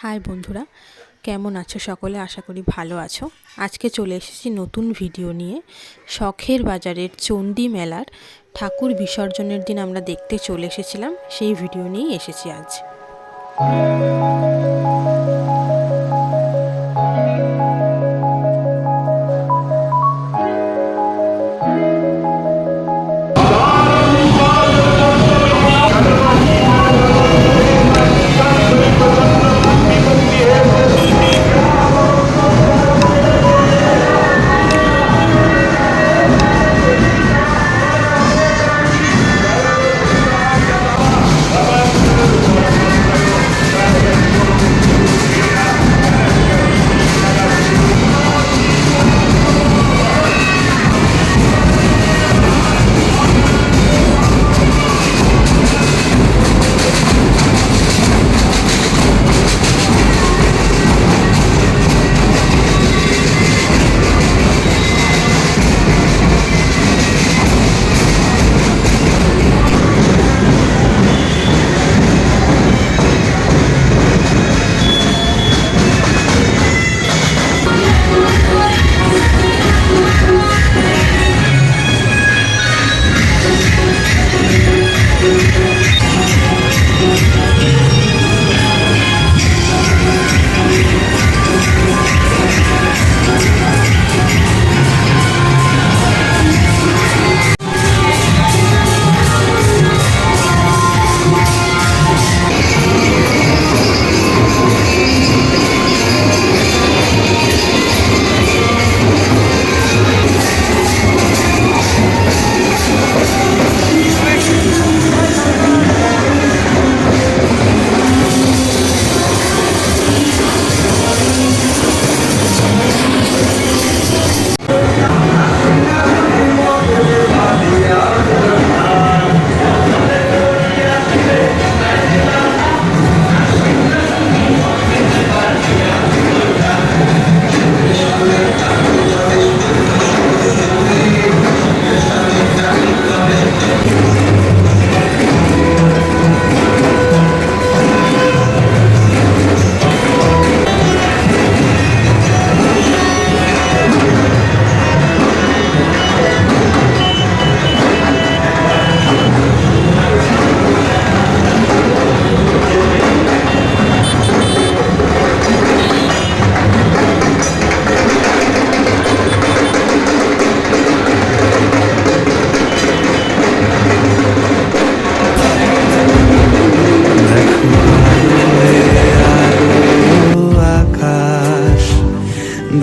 High বন্ধুরা, কেমন আছো সকলে? আশা করি ভালো আছো। আজকে চলে এসেছি নতুন ভিডিও নিয়ে। শখের বাজারের চণ্ডী মেলার ঠাকুর বিসর্জনের দিন আমরা দেখতে চলে এসেছিলাম, সেই ভিডিও নিয়েই এসেছি আজ।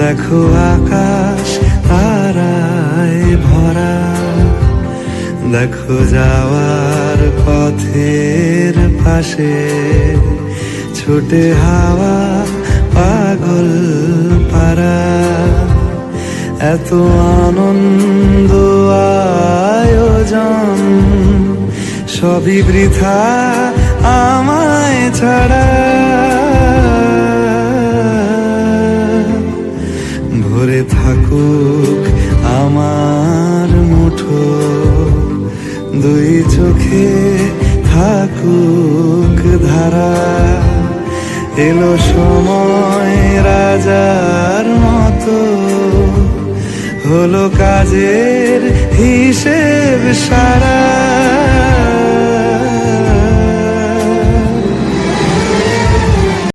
দেখো আকাশ তারায় ভরা, দেখো যাওয়ার পথের পাশে ছুটে হাওয়া পাগল পারা। এত আনন্দ আয়োজন সবই বৃথা আমায় ছাড়া। ভরে থাকুক আমার মুঠো, দুই চোখে থাকুক ধারা। এলো সময় রাজার মতো, হলো কাজের হিসেব সারা।